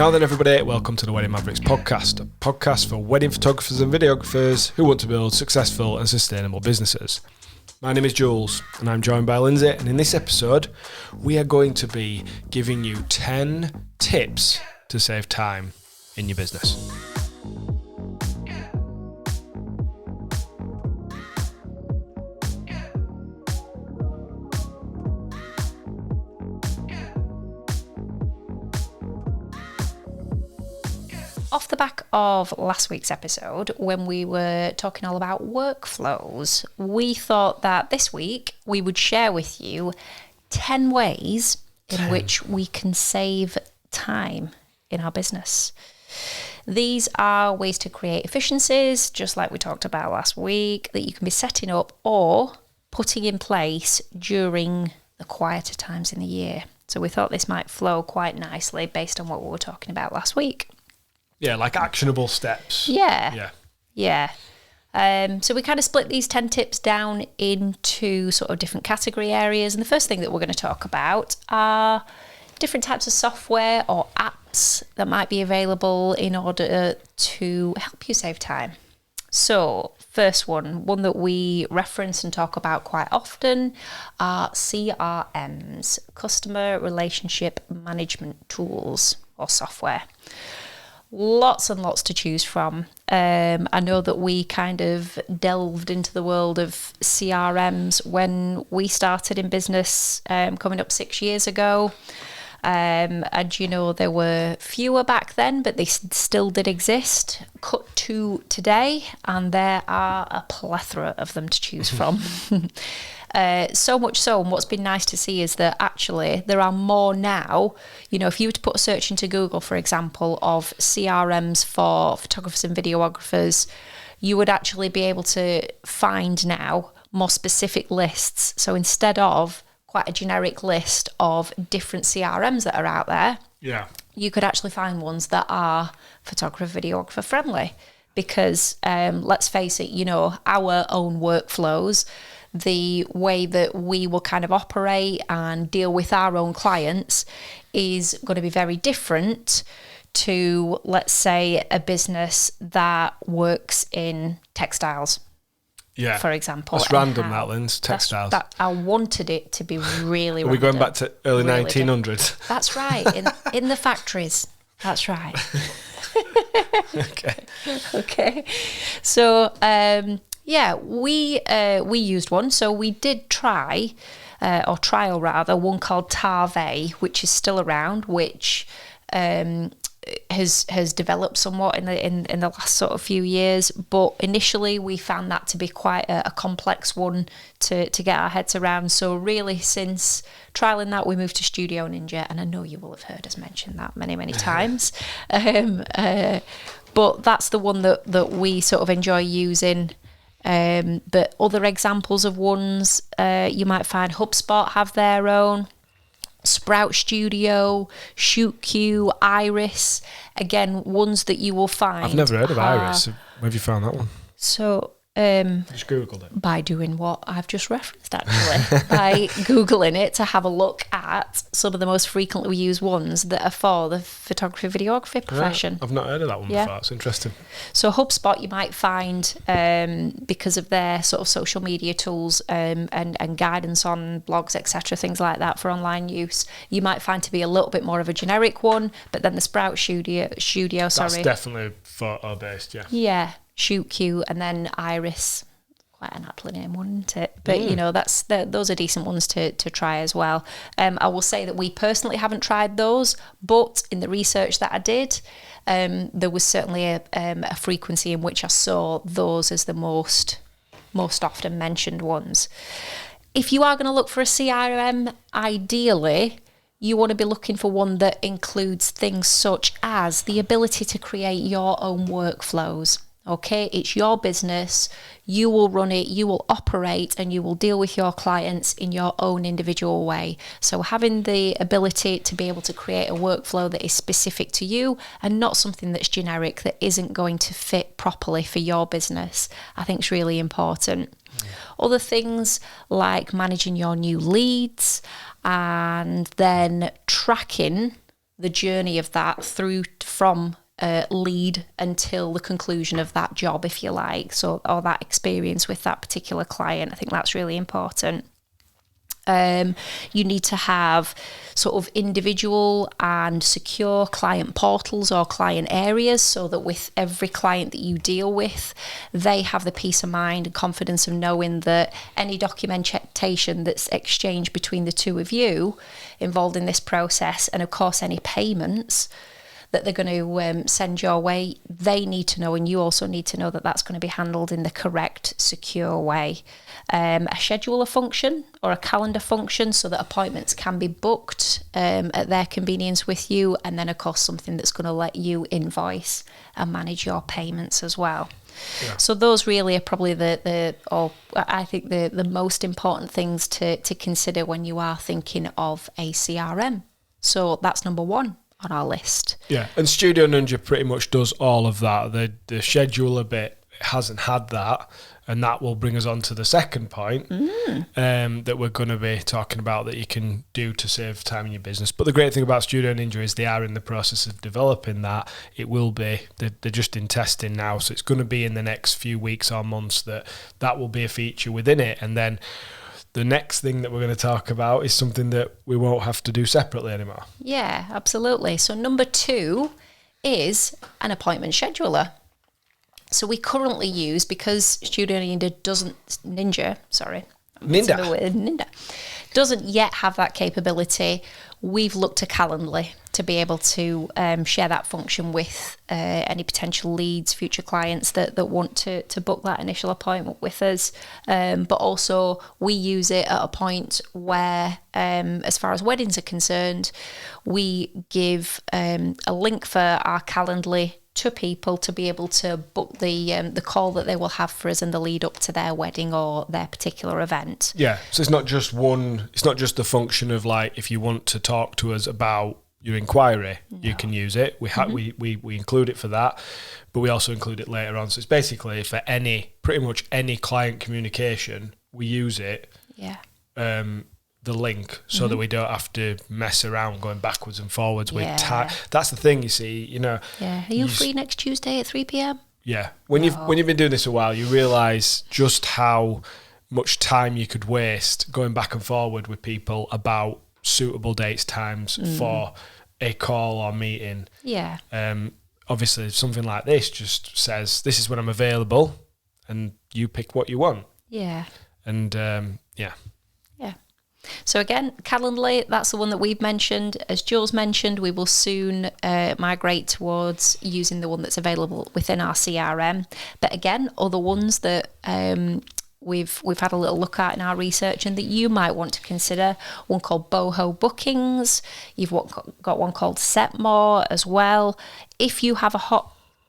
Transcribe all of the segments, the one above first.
Now then, everybody, welcome to the Wedding Mavericks podcast, a podcast for wedding photographers and videographers who want to build successful and sustainable businesses. My name is Jules, and I'm joined by Lyndsey, and in this episode, we are going to be giving you 10 tips to save time in your business. Off the back of last week's episode, when we were talking all about workflows, we thought that this week we would share with you 10 ways in which we can save time in our business. These are ways to create efficiencies, just like we talked about last week, that you can be setting up or putting in place during the quieter times in the year. So we thought this might flow quite nicely based on what we were talking about last week. Yeah, like actionable steps. Yeah. So we kind of split these 10 tips down into sort of different category areas. And the first thing that we're going to talk about are different types of software or apps that might be available in order to help you save time. So first one that we reference and talk about quite often are CRMs, customer relationship management tools or software. Lots and lots to choose from. I know that we kind of delved into the world of CRMs when we started in business coming up 6 years ago. And, you know, there were fewer back then, but they still did exist. Cut to today, and there are a plethora of them to choose from. So much so, and what's been nice to see is that actually there are more now. You know, if you were to put a search into Google, for example, of CRMs for photographers and videographers, you would actually be able to find now more specific lists. So instead of quite a generic list of different CRMs that are out there, you could actually find ones that are photographer, videographer friendly. Because let's face it, you know, our own workflows, the way that we will kind of operate and deal with our own clients is going to be very different to, let's say, a business that works in textiles. Yeah, for example. That's random, that, Lynn's, textiles. I wanted it to be really random. Are we going back to early really 1900s? That's right, in the factories. That's right. Okay. So, we used one. So we did try, or trial rather, one called Tarve, which is still around, which has developed somewhat in the last sort of few years. But initially we found that to be quite a complex one to get our heads around. So really, since trialing that, we moved to Studio Ninja, and I know you will have heard us mention that many times. But that's the one that we sort of enjoy using. But other examples of ones, you might find HubSpot have their own, Sprout Studio, ShootQ, Iris. Again, ones that you will find. I've never heard of Iris. Where have you found that one? So, just Googled it. By doing what I've just referenced, actually. By Googling it to have a look at some of the most frequently used ones that are for the photography, videography profession. Right. I've not heard of that one before. It's interesting. So HubSpot you might find, because of their sort of social media tools and guidance on blogs, etc., things like that for online use, you might find to be a little bit more of a generic one. But then the Sprout Studio, That's definitely photo-based, yeah. Yeah. ShootQ, and then Iris, quite an aptly named one, isn't it? But you know, those are decent ones to try as well. I will say that we personally haven't tried those, but in the research that I did, there was certainly a frequency in which I saw those as the most often mentioned ones. If you are going to look for a CRM, ideally you want to be looking for one that includes things such as the ability to create your own workflows. Okay, it's your business, you will run it, you will operate, and you will deal with your clients in your own individual way. So having the ability to be able to create a workflow that is specific to you and not something that's generic that isn't going to fit properly for your business, I think is really important. Other things like managing your new leads and then tracking the journey of that through from lead until the conclusion of that job, if you like, or that experience with that particular client. I think that's really important. You need to have sort of individual and secure client portals or client areas, so that with every client that you deal with, they have the peace of mind and confidence of knowing that any documentation that's exchanged between the two of you involved in this process, and of course any payments that they're going to send your way, they need to know, and you also need to know that that's going to be handled in the correct, secure way. A scheduler function or a calendar function, so that appointments can be booked at their convenience with you, and then of course something that's going to let you invoice and manage your payments as well. Yeah. So those really are probably the most important things to consider when you are thinking of a CRM. So that's number one on our list. Yeah, and Studio Ninja pretty much does all of that. The scheduler bit hasn't had that, and that will bring us on to the second point that we're going to be talking about, that you can do to save time in your business. But the great thing about Studio Ninja is they are in the process of developing that. It will be, they're just in testing now, so it's going to be in the next few weeks or months that will be a feature within it. And then the next thing that we're going to talk about is something that we won't have to do separately anymore. Yeah, absolutely. So number 2 is an appointment scheduler. So we currently use, because Studio Ninja doesn't yet have that capability, we've looked to Calendly to be able to share that function with any potential leads, future clients that want to book that initial appointment with us. But also we use it at a point where, as far as weddings are concerned, we give a link for our Calendly to people to be able to book the call that they will have for us in the lead up to their wedding or their particular event. Yeah, so it's not just the function of like, if you want to talk to us about your inquiry, you can use it. We include it for that, but we also include it later on. So it's basically for pretty much any client communication, we use it. Yeah. The link, so that we don't have to mess around going backwards and forwards with time. That's the thing, you see, Yeah. Are you free next Tuesday at 3 p.m? Yeah. When you've been doing this a while, you realise just how much time you could waste going back and forward with people about suitable dates, times for a call or meeting. Yeah. Obviously, something like this just says, this is when I'm available, and you pick what you want. Yeah. And Yeah. So again, Calendly, that's the one that we've mentioned. As Jules mentioned, we will soon migrate towards using the one that's available within our CRM. But again, other ones that we've had a little look at in our research and that you might want to consider, one called Boho Bookings. You've got one called Setmore as well. If you have a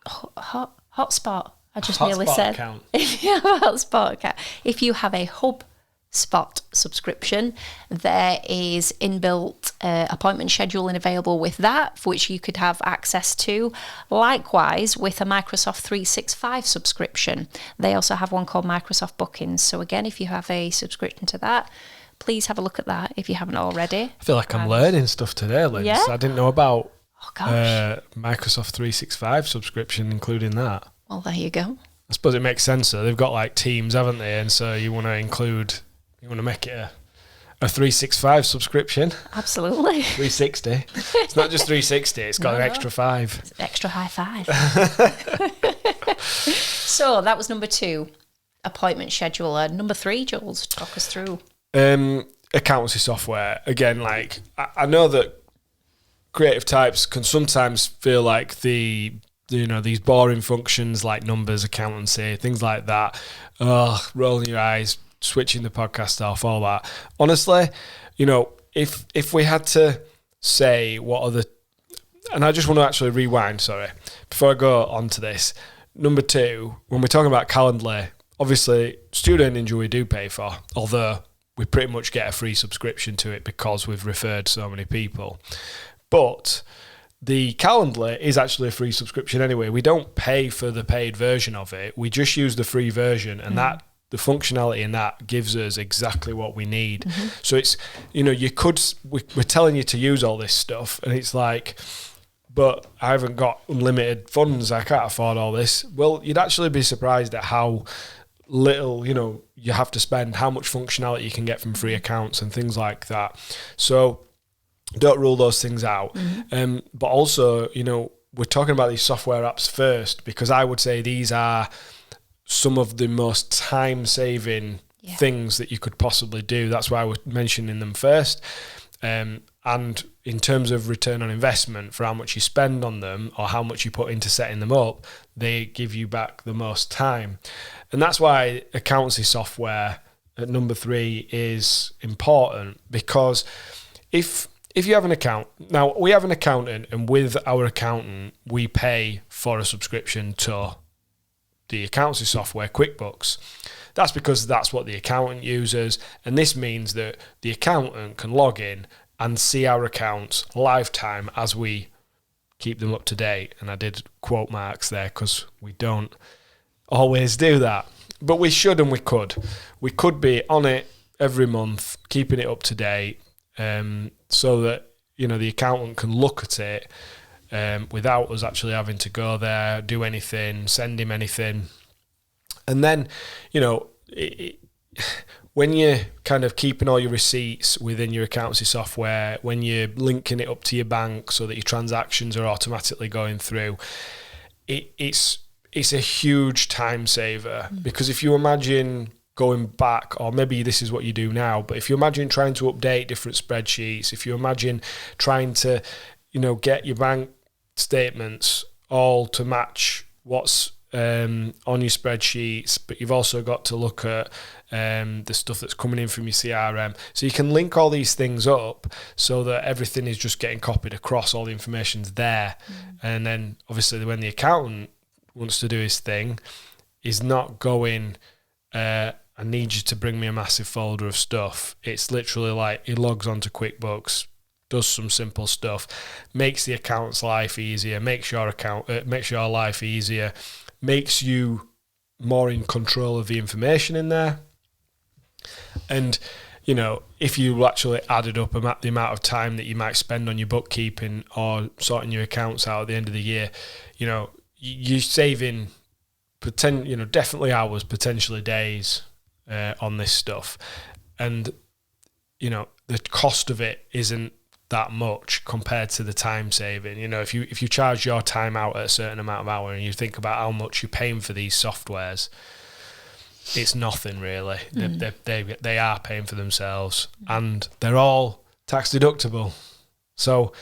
hotspot, I just nearly said. Account. If you have a hotspot account, if you have a HubSpot subscription, there is inbuilt appointment scheduling available with that, for which you could have access to. Likewise, with a Microsoft 365 subscription, they also have one called Microsoft Bookings. So again, if you have a subscription to that, please have a look at that if you haven't already. I feel like I'm learning stuff today, Liz. Yeah? I didn't know about Microsoft 365 subscription, including that. Well, there you go. I suppose it makes sense. So they've got like Teams, haven't they? And so you want to make it a 365 subscription. Absolutely. 360. It's not just 360, it's got an extra 5. It's extra high 5. So that was number 2, appointment scheduler. Number 3, Jules, talk us through. Accountancy software. Again, like I know that creative types can sometimes feel like these boring functions like numbers, accountancy, things like that. Rolling your eyes, switching the podcast off, all that. Honestly, if we had to say what are the... And I just want to actually rewind, sorry, before I go on to this. Number 2, when we're talking about Calendly, obviously Studio Ninja we do pay for, although we pretty much get a free subscription to it because we've referred so many people. But the Calendly is actually a free subscription anyway. We don't pay for the paid version of it. We just use the free version, and the functionality in that gives us exactly what we need. So it's, we're telling you to use all this stuff, and it's like, but I haven't got unlimited funds, I can't afford all this. Well, you'd actually be surprised at how little, you have to spend, how much functionality you can get from free accounts and things like that. So don't rule those things out. But also, we're talking about these software apps first, because I would say these are some of the most time-saving things that you could possibly do. That's why we're mentioning them first. And in terms of return on investment for how much you spend on them or how much you put into setting them up, they give you back the most time. And that's why accountancy software at number 3 is important, because if you have an account, now we have an accountant, and with our accountant, we pay for a subscription to the accountancy software, QuickBooks. That's because that's what the accountant uses. And this means that the accountant can log in and see our accounts lifetime as we keep them up to date. And I did quote marks there because we don't always do that. But we should and we could. We could be on it every month, keeping it up to date, so that, the accountant can look at it without us actually having to go there, do anything, send him anything. And then, when you're kind of keeping all your receipts within your accountancy software, when you're linking it up to your bank so that your transactions are automatically going through, it's a huge time saver. Because if you imagine going back, or maybe this is what you do now, but if you imagine trying to update different spreadsheets, if you imagine trying to, get your bank statements all to match what's on your spreadsheets, but you've also got to look at the stuff that's coming in from your CRM. So you can link all these things up so that everything is just getting copied across, all the information's there. And then obviously when the accountant wants to do his thing, he's not going, I need you to bring me a massive folder of stuff. It's literally like he logs onto QuickBooks, does some simple stuff, makes the accountant's life easier, makes your life easier, makes you more in control of the information in there. And, if you actually added up the amount of time that you might spend on your bookkeeping or sorting your accounts out at the end of the year, you're saving, definitely hours, potentially days on this stuff. And, the cost of it isn't that much compared to the time saving. If you charge your time out at a certain amount of hour and you think about how much you're paying for these softwares, it's nothing really. They are paying for themselves, and they're all tax deductible. So,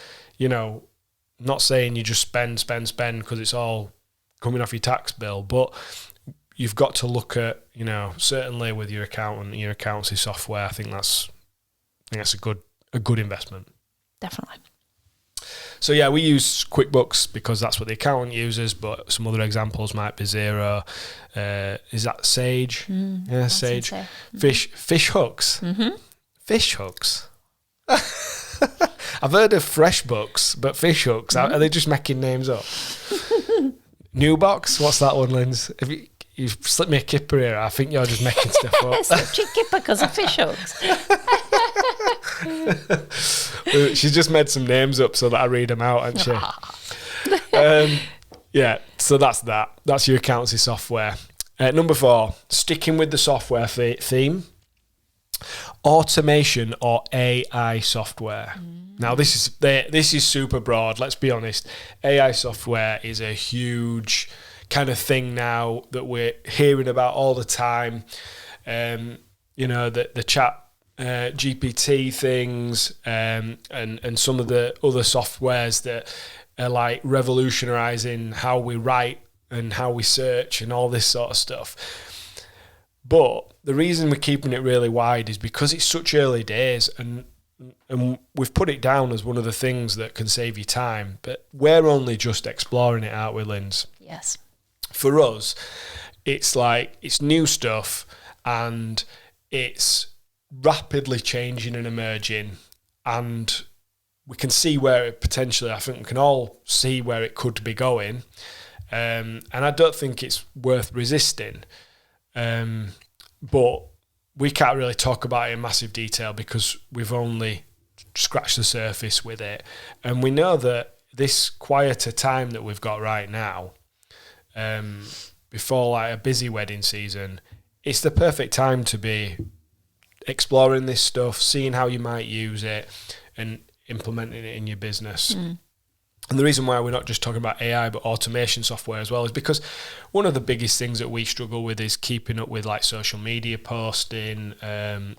not saying you just spend because it's all coming off your tax bill, but you've got to look at, certainly with your accountant and your accountancy software, I think that's a good investment. Definitely. So yeah, we use QuickBooks because that's what the accountant uses, but some other examples might be Xero. Is that Sage? Yeah, Sage. So. Fish hooks. Fish hooks. I've heard of FreshBooks, but fish hooks, are they just making names up? Newbox? What's that one, Linz? You've slipped me a kipper here. I think you're just making stuff up. Slipped your kipper because of fish hooks. She's just made some names up so that I read them out, hasn't she? Yeah, so that's that. That's your accountancy software. Number 4, sticking with the software theme, automation or AI software. Now, this is super broad, let's be honest. AI software is a huge kind of thing now that we're hearing about all the time. The chat GPT things and some of the other softwares that are like revolutionizing how we write and how we search and all this sort of stuff. But the reason we're keeping it really wide is because it's such early days, and we've put it down as one of the things that can save you time, but we're only just exploring it, aren't we, Linz? Yes. For us, it's like, it's new stuff and it's rapidly changing and emerging, and we can see where it potentially, I think we can all see where it could be going, and I don't think it's worth resisting. but we can't really talk about it in massive detail because we've only scratched the surface with it. And we know that this quieter time that we've got right now, before like a busy wedding season, it's the perfect time to be exploring this stuff, seeing how you might use it and implementing it in your business. And the reason why we're not just talking about AI but automation software as well is because one of the biggest things that we struggle with is keeping up with like social media posting and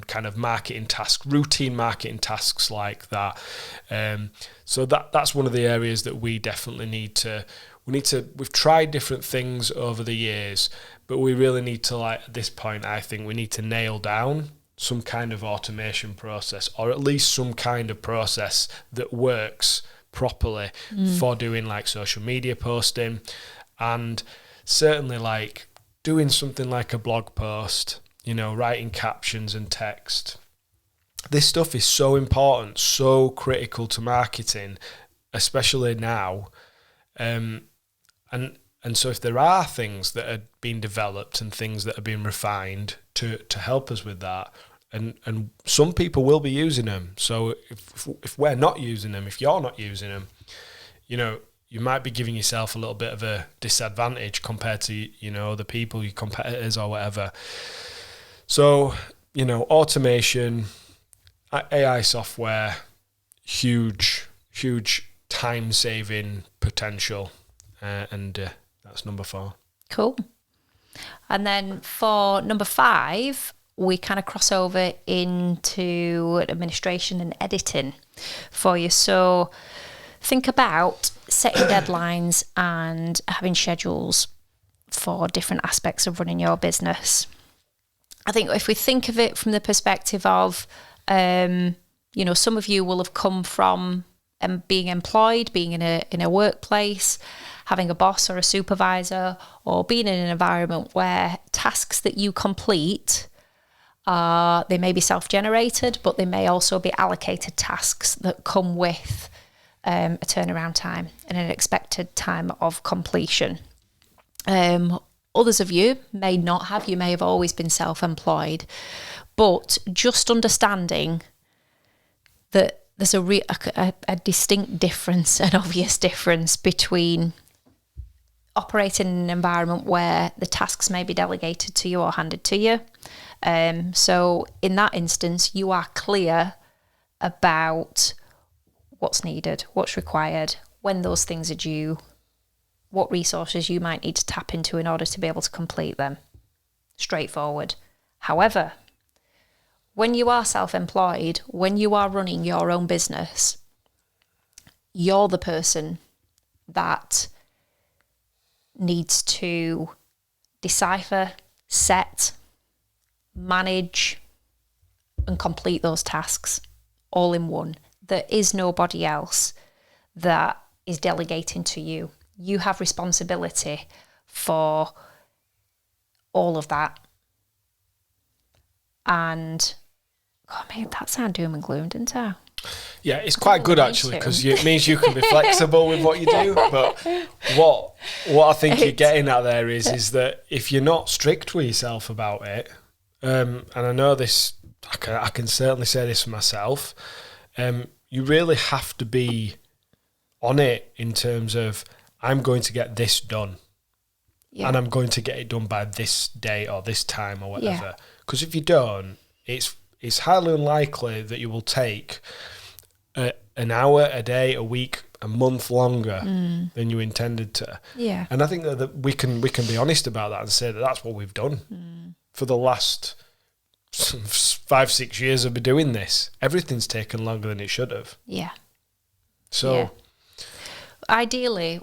kind of marketing tasks, routine marketing tasks like that. So that's one of the areas that we definitely need to. We've tried different things over the years, but we really need to, like, at this point, I think we need to nail down some kind of automation process, or at least some kind of process that works properly for doing like social media posting, and certainly like doing something like a blog post, writing captions and text. This stuff is so important, so critical to marketing, especially now. And so if there are things that are being developed and things that are being refined to help us with that, and some people will be using them. So if we're not using them, if you're not using them, you might be giving yourself a little bit of a disadvantage compared to, other people, your competitors or whatever. So, automation, AI software, huge time-saving potential. And that's number 4. Cool. And then for number 5, we kind of cross over into administration and editing for you. So think about setting deadlines and having schedules for different aspects of running your business. I think if we think of it from the perspective of, some of you will have come from being employed, being in a workplace, having a boss or a supervisor, or being in an environment where tasks that you complete they may be self-generated, but they may also be allocated tasks that come with a turnaround time and an expected time of completion. Others of you may not have. You may have always been self-employed, but just understanding that there's a distinct difference, an obvious difference between operating in an environment where the tasks may be delegated to you or handed to you. So in that instance, you are clear about what's needed, what's required, when those things are due, what resources you might need to tap into in order to be able to complete them. Straightforward. However, when you are self-employed, when you are running your own business, you're the person that needs to decipher, set, manage, and complete those tasks all in one. There is nobody else that is delegating to you. You have responsibility for all of that. And God, mate, that sounded doom and gloom, didn't I? Yeah, it's quite good actually, because it means you can be flexible with what you do. But what I think you're getting at there is that if you're not strict with yourself about it, and I know this, I can certainly say this for myself, you really have to be on it in terms of, I'm going to get this done. Yeah. And I'm going to get it done by this day or this time or whatever. Because if you don't, it's highly unlikely that you will take an hour, a day, a week, a month longer than you intended to. Yeah. And I think that we can be honest about that and say that that's what we've done for the last 5-6 years of me doing this. Everything's taken longer than it should have. Yeah. So ideally,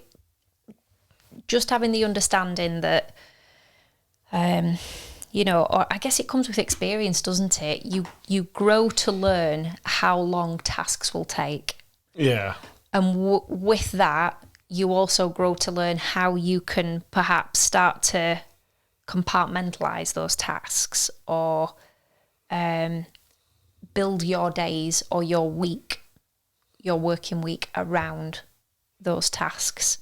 just having the understanding that, or I guess it comes with experience, doesn't it? You grow to learn how long tasks will take. Yeah. And with that, you also grow to learn how you can perhaps start to compartmentalize those tasks or build your days or your week, your working week around those tasks.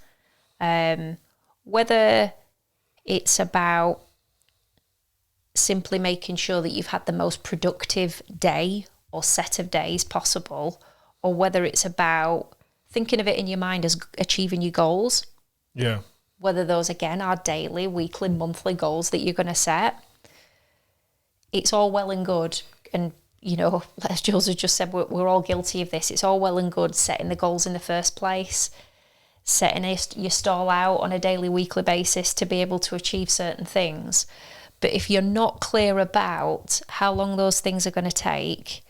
Whether it's about simply making sure that you've had the most productive day or set of days possible, or whether it's about thinking of it in your mind as achieving your goals. Yeah. Whether those, again, are daily, weekly, monthly goals that you're going to set. It's all well and good. And, you know, as Jules has just said, we're all guilty of this. It's all well and good setting the goals in the first place, setting your stall out on a daily, weekly basis to be able to achieve certain things. But if you're not clear about how long those things are going to take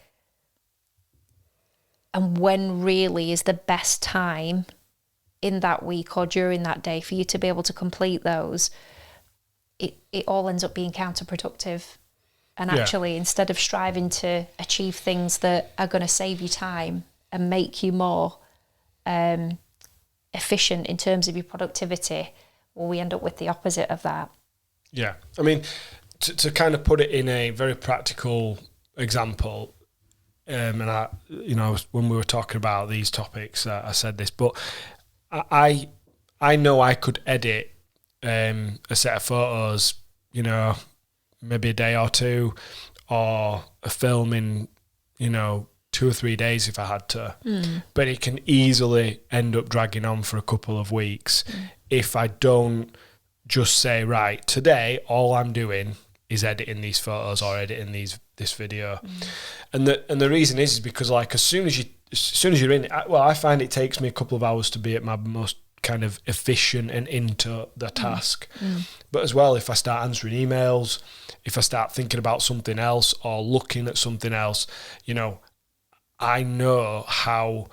and when really is the best time in that week or during that day for you to be able to complete those, it all ends up being counterproductive. And actually, instead of striving to achieve things that are going to save you time and make you more efficient in terms of your productivity, well, we end up with the opposite of that. Yeah. I mean, to kind of put it in a very practical example, and I, you know, when we were talking about these topics, I said this, but I know I could edit a set of photos, you know, maybe a day or two, or a film in, you know, 2 or 3 days if I had to. But it can easily end up dragging on for a couple of weeks if I don't just say, right, today all I'm doing is editing these photos or editing this video. And the reason is because, like, as soon as you're in it, I find it takes me a couple of hours to be at my most kind of efficient and into the task. But as well, if I start answering emails, if I start thinking about something else or looking at something else, you know, I know how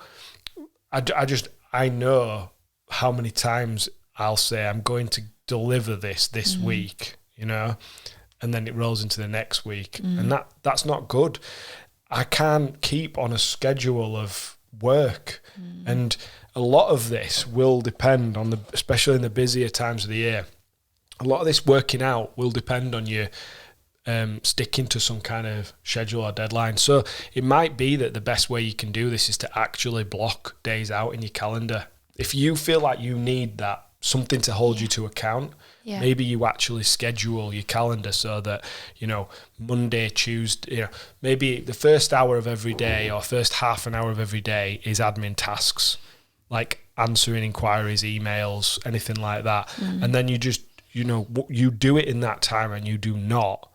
I know how many times I'll say I'm going to deliver this week, you know, and then it rolls into the next week, and that's not good. I can't keep on a schedule of work, and a lot of this will depend on especially in the busier times of the year, a lot of this working out will depend on you sticking to some kind of schedule or deadline. So it might be that the best way you can do this is to actually block days out in your calendar. If you feel like you need that, something to hold you to account, maybe you actually schedule your calendar so that, you know, Monday, Tuesday, you know, maybe the first hour of every day or first half an hour of every day is admin tasks, like answering inquiries, emails, anything like that. And then you just, you know, you do it in that time, and you do not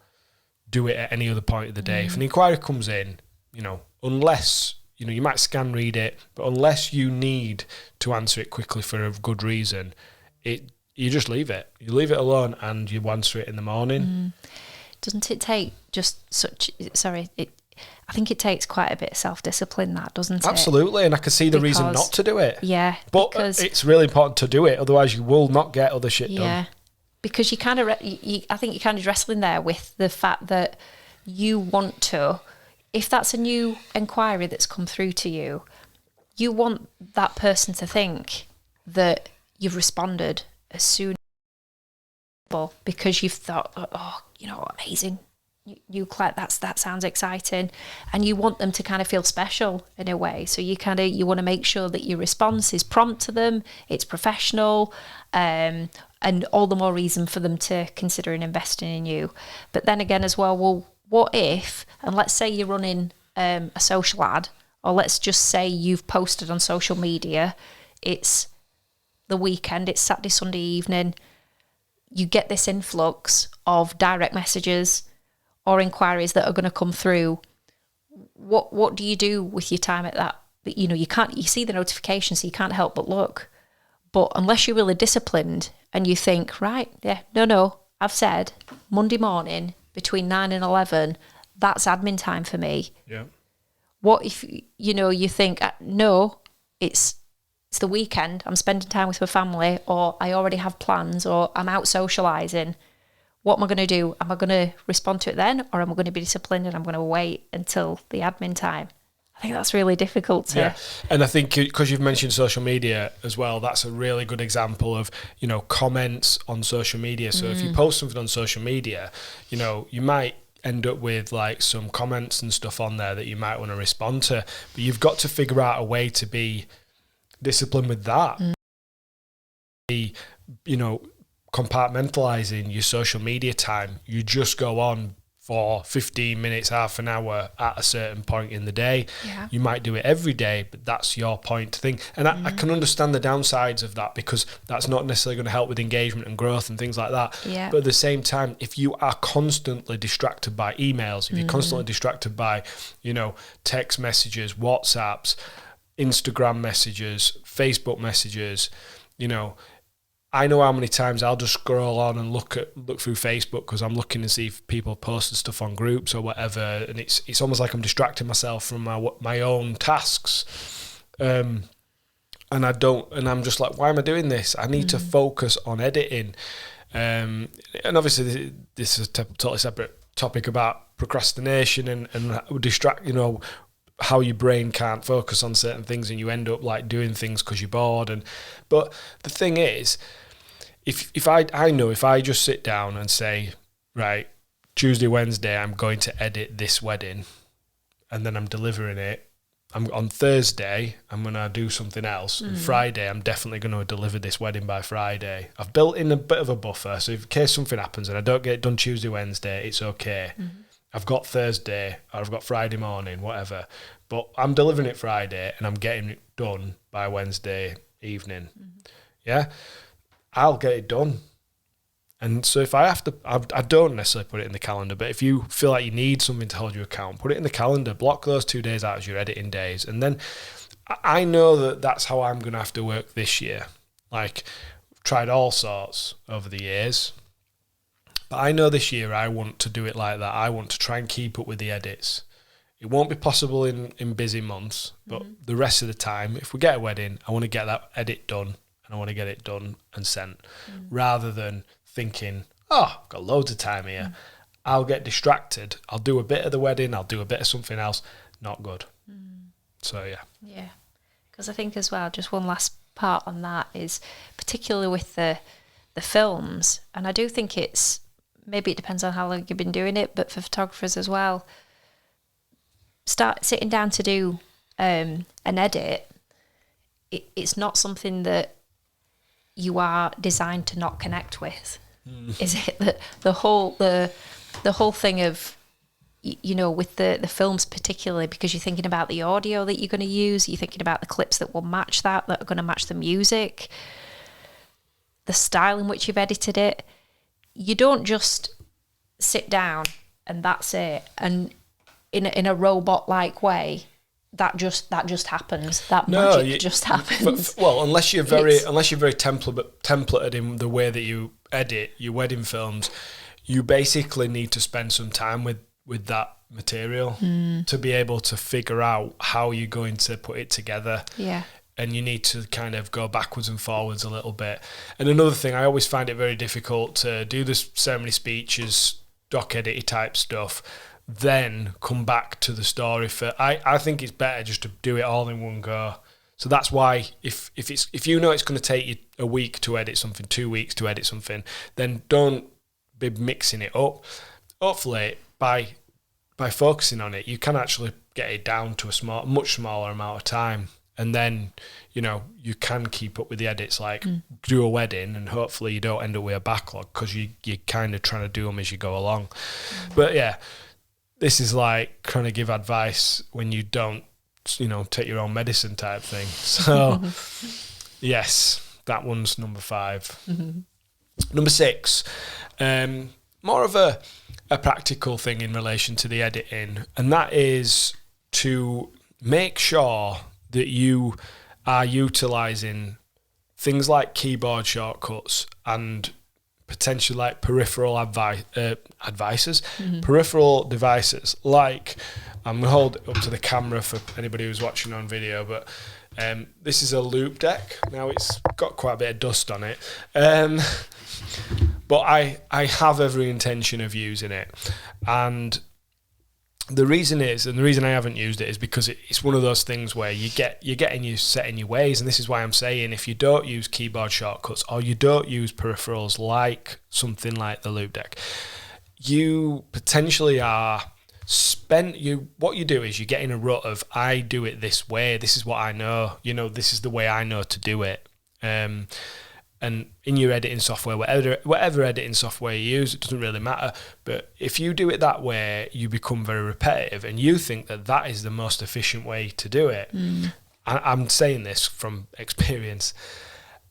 do it at any other point of the day. If an inquiry comes in, you know, unless, you know, you might scan read it, but unless you need to answer it quickly for a good reason, you just leave it. You leave it alone and you answer it in the morning. Doesn't it take just such... Sorry, I think it takes quite a bit of self-discipline, that, doesn't it? Absolutely, and I can see the reason not to do it. Yeah. But it's really important to do it, otherwise you will not get other shit done. Yeah, because you kind of... I think you're kind of wrestling there with the fact that you want to... If that's a new inquiry that's come through to you, you want that person to think that you've responded as soon as possible because you've thought, oh, you know, amazing. You that sounds exciting, and you want them to kind of feel special in a way. So you want to make sure that your response is prompt to them, it's professional, and all the more reason for them to consider investing in you. But then again as well, what if, and let's say you're running a social ad, or let's just say you've posted on social media, it's the weekend, it's Saturday, Sunday evening, you get this influx of direct messages or inquiries that are going to come through. What do you do with your time at that? You know, you see the notifications, so you can't help but look. But unless you're really disciplined and you think, right, no, I've said Monday morning between 9 and 11, that's admin time for me. Yeah. What if, you know, you think, no, it's the weekend, I'm spending time with my family, or I already have plans, or I'm out socialising. What am I going to do? Am I going to respond to it then, or am I going to be disciplined and I'm going to wait until the admin time? I think that's really difficult to... Yeah, and I think because you've mentioned social media as well, that's a really good example of, you know, comments on social media. So if you post something on social media, you know, you might end up with like some comments and stuff on there that you might want to respond to, but you've got to figure out a way to be disciplined with that. Be, you know, compartmentalizing your social media time. You just go on for 15 minutes, half an hour at a certain point in the day. Yeah. You might do it every day, but that's your point to think. And I can understand the downsides of that, because that's not necessarily going to help with engagement and growth and things like that. Yeah. But at the same time, if you are constantly distracted by emails, if you're constantly distracted by, text messages, WhatsApps, Instagram messages, Facebook messages, I know how many times I'll just scroll on and look through Facebook because I'm looking to see if people posted stuff on groups or whatever, and it's almost like I'm distracting myself from my own tasks, and I'm just like, why am I doing this? I need to focus on editing, and obviously this is a totally separate topic about procrastination and distract, how your brain can't focus on certain things and you end up like doing things because you're bored. But the thing is, if I just sit down and say, right, Tuesday, Wednesday, I'm going to edit this wedding, and then I'm delivering it. On Thursday, I'm going to do something else. And Friday, I'm definitely going to deliver this wedding by Friday. I've built in a bit of a buffer, so in case something happens and I don't get it done Tuesday, Wednesday, it's okay. I've got Thursday, or I've got Friday morning, whatever. But I'm delivering it Friday, and I'm getting it done by Wednesday evening. Yeah? I'll get it done. And so if I have to, I don't necessarily put it in the calendar, but if you feel like you need something to hold you account, put it in the calendar, block those 2 days out as your editing days. And then I know that that's how I'm going to have to work this year. Like, tried all sorts over the years. But I know this year I want to do it like that. I want to try and keep up with the edits. It won't be possible in busy months, but the rest of the time, if we get a wedding, I want to get that edit done, and I want to get it done and sent, rather than thinking, oh, I've got loads of time here. I'll get distracted. I'll do a bit of the wedding. I'll do a bit of something else. Not good. So, yeah. Yeah. Because I think as well, just one last part on that is, particularly with the films, and I do think maybe it depends on how long you've been doing it, but for photographers as well, start sitting down to do an edit. It's not something that you are designed to not connect with. Is it that the whole thing of, with the films particularly, because you're thinking about the audio that you're going to use, you're thinking about the clips that will match that are going to match the music, the style in which you've edited it. You don't just sit down and that's it, and in a robot-like way, that just happens. That magic just happens. Well, unless you're very templated in the way that you edit your wedding films, you basically need to spend some time with that material to be able to figure out how you're going to put it together. Yeah. And you need to kind of go backwards and forwards a little bit. And another thing, I always find it very difficult to do the ceremony speeches, doc edit type stuff, then come back to the story. I think it's better just to do it all in one go. So that's why if you know it's going to take you a week to edit something, 2 weeks to edit something, then don't be mixing it up. Hopefully, by focusing on it, you can actually get it down to a much smaller amount of time. And then, you can keep up with the edits, like do a wedding, and hopefully you don't end up with a backlog because you're kind of trying to do them as you go along. But yeah, this is like trying to give advice when you don't, take your own medicine type thing. So, yes, that one's number 5. Number 6, more of a practical thing in relation to the editing, and that is to make sure that you are utilising things like keyboard shortcuts and potentially like peripheral peripheral devices. Like, I'm going to hold it up to the camera for anybody who's watching on video, but this is a loop deck. Now, it's got quite a bit of dust on it, but I have every intention of using it. And the reason I haven't used it is because it's one of those things where you're getting set in your ways, and this is why I'm saying, if you don't use keyboard shortcuts or you don't use peripherals like something like the loop deck, you potentially are what you do is you get in a rut of, I do it this way, this is what I know, this is the way I know to do it, And in your editing software, whatever editing software you use, it doesn't really matter. But if you do it that way, you become very repetitive, and you think that that is the most efficient way to do it. I'm saying this from experience.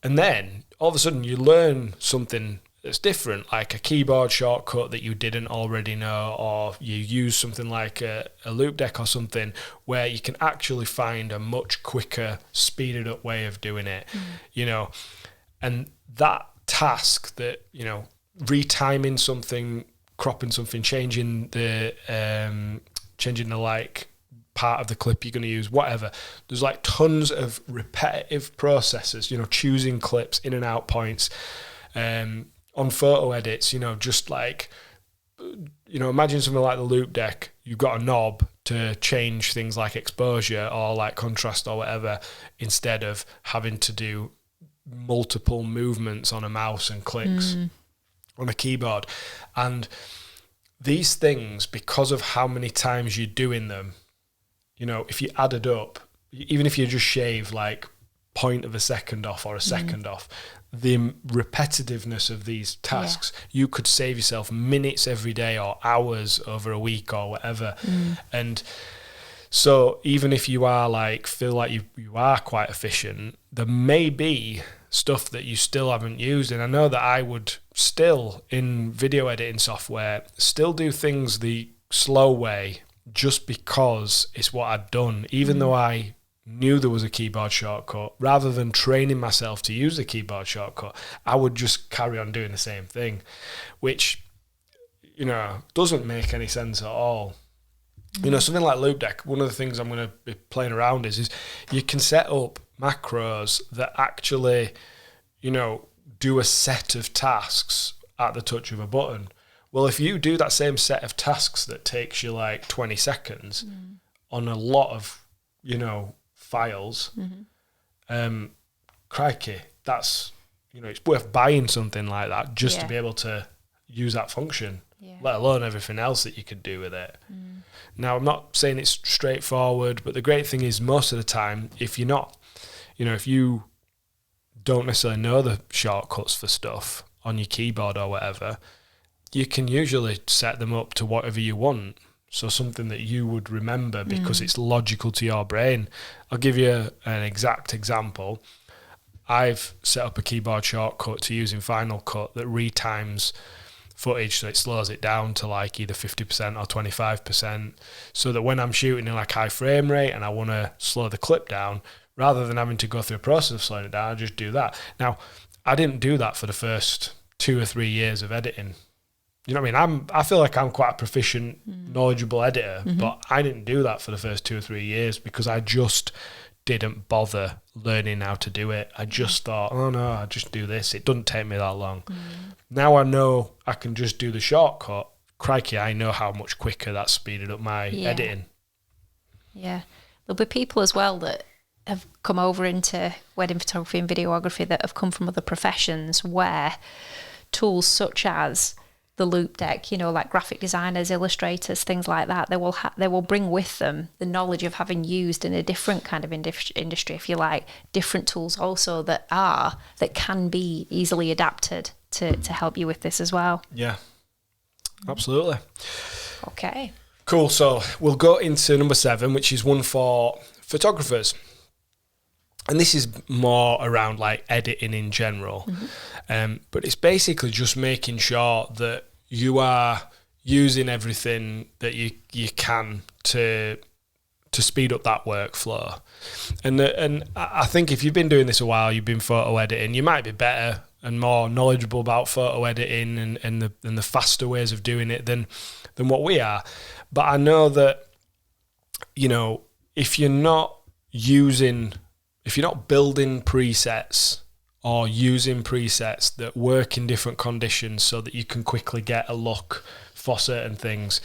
And then all of a sudden you learn something that's different, like a keyboard shortcut that you didn't already know, or you use something like a loop deck or something where you can actually find a much quicker, speeded up way of doing it, you know. And that task that, you know, retiming something, cropping something, changing the like part of the clip you're going to use, whatever. There's like tons of repetitive processes, you know, choosing clips, in and out points, on photo edits, you know, just like, you know, imagine something like the loop deck. You've got a knob to change things like exposure or like contrast or whatever, instead of having to do multiple movements on a mouse and clicks on a keyboard. And these things, because of how many times you're doing them, you know, if you added up, even if you just shave like 0.1 second off or a second off, the repetitiveness of these tasks, you could save yourself minutes every day or hours over a week or whatever. And so even if you are like, feel like you are quite efficient, there may be stuff that you still haven't used. And I know that I would still, in video editing software, still do things the slow way just because it's what I'd done, even though I knew there was a keyboard shortcut. Rather than training myself to use the keyboard shortcut, I would just carry on doing the same thing, which, you know, doesn't make any sense at all. You know, something like loop deck, one of the things I'm going to be playing around is you can set up macros that actually, you know, do a set of tasks at the touch of a button. Well, if you do that same set of tasks that takes you like 20 seconds on a lot of, you know, files, crikey, that's, you know, it's worth buying something like that just to be able to use that function, let alone everything else that you could do with it. Now, I'm not saying it's straightforward, but the great thing is most of the time, if you're not, you know, if you don't necessarily know the shortcuts for stuff on your keyboard or whatever, you can usually set them up to whatever you want. So something that you would remember because it's logical to your brain. I'll give you an exact example. I've set up a keyboard shortcut to use in Final Cut that retimes footage, so it slows it down to like either 50% or 25%, so that when I'm shooting in like high frame rate and I want to slow the clip down, rather than having to go through a process of slowing it down, I just do that. Now, I didn't do that for the first 2 or 3 years of editing. You know what I mean? I feel like I'm quite a proficient, knowledgeable editor, but I didn't do that for the first 2 or 3 years because I just didn't bother learning how to do it. I just thought, oh no, I just do this. It doesn't take me that long. Now I know I can just do the shortcut. Crikey, I know how much quicker that speeded up my editing. Yeah. There'll be people as well that have come over into wedding photography and videography that have come from other professions where tools such as the loop deck, you know, like graphic designers, illustrators, things like that, they will bring with them the knowledge of having used in a different kind of industry, if you like, different tools also that can be easily adapted to help you with this as well. Yeah, absolutely. Okay. Cool. So we'll go into number 7, which is one for photographers. And this is more around like editing in general. But it's basically just making sure that you are using everything that you can to speed up that workflow. And I think if you've been doing this a while, you've been photo editing, you might be better and more knowledgeable about photo editing and the faster ways of doing it than what we are. But I know that, you know, if you're not building presets or using presets that work in different conditions so that you can quickly get a look for certain things,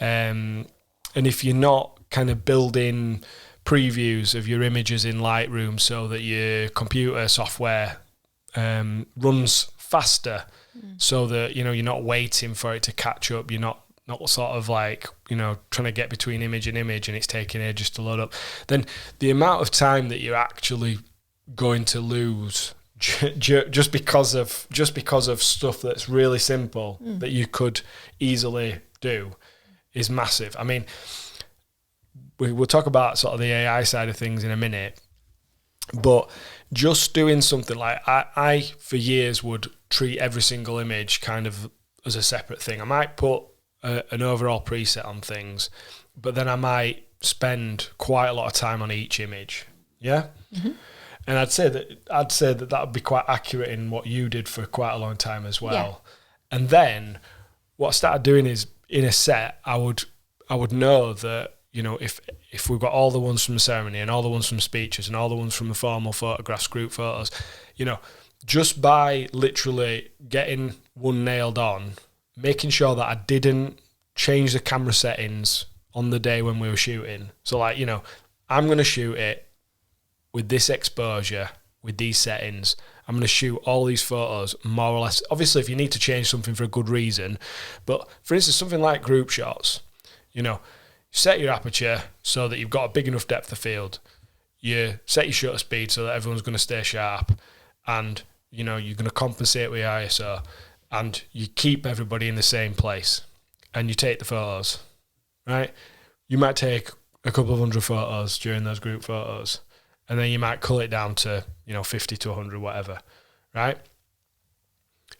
and if you're not kind of building previews of your images in Lightroom so that your computer software runs faster, so that, you know, you're not waiting for it to catch up, you're not sort of like, you know, trying to get between image and image and it's taking ages to load up, then the amount of time that you're actually going to lose just because of stuff that's really simple that you could easily do is massive. I mean, we'll talk about sort of the AI side of things in a minute, but just doing something like I for years would treat every single image kind of as a separate thing. I might put an overall preset on things, but then I might spend quite a lot of time on each image. Yeah. Mm-hmm. And I'd say that would be quite accurate in what you did for quite a long time as well. Yeah. And then what I started doing is, in a set, I would know that, you know, if we've got all the ones from the ceremony and all the ones from speeches and all the ones from the formal photographs, group photos, you know, just by literally getting one nailed on, making sure that I didn't change the camera settings on the day when we were shooting. So, like, you know, I'm going to shoot it with this exposure, with these settings. I'm going to shoot all these photos more or less. Obviously, if you need to change something for a good reason, but for instance, something like group shots, you know, set your aperture so that you've got a big enough depth of field. You set your shutter speed so that everyone's going to stay sharp, and, you know, you're going to compensate with your ISO, and you keep everybody in the same place, and you take the photos, right? You might take a couple of 100 photos during those group photos, and then you might cull it down to, you know, 50 to 100, whatever, right?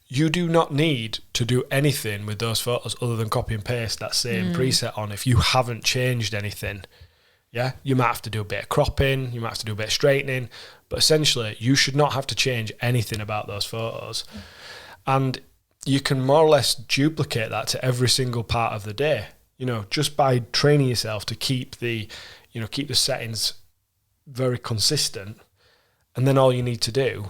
You do not need to do anything with those photos other than copy and paste that same preset on if you haven't changed anything. Yeah, you might have to do a bit of cropping, you might have to do a bit of straightening, but essentially you should not have to change anything about those photos. And you can more or less duplicate that to every single part of the day, you know, just by training yourself to keep the settings very consistent. And then all you need to do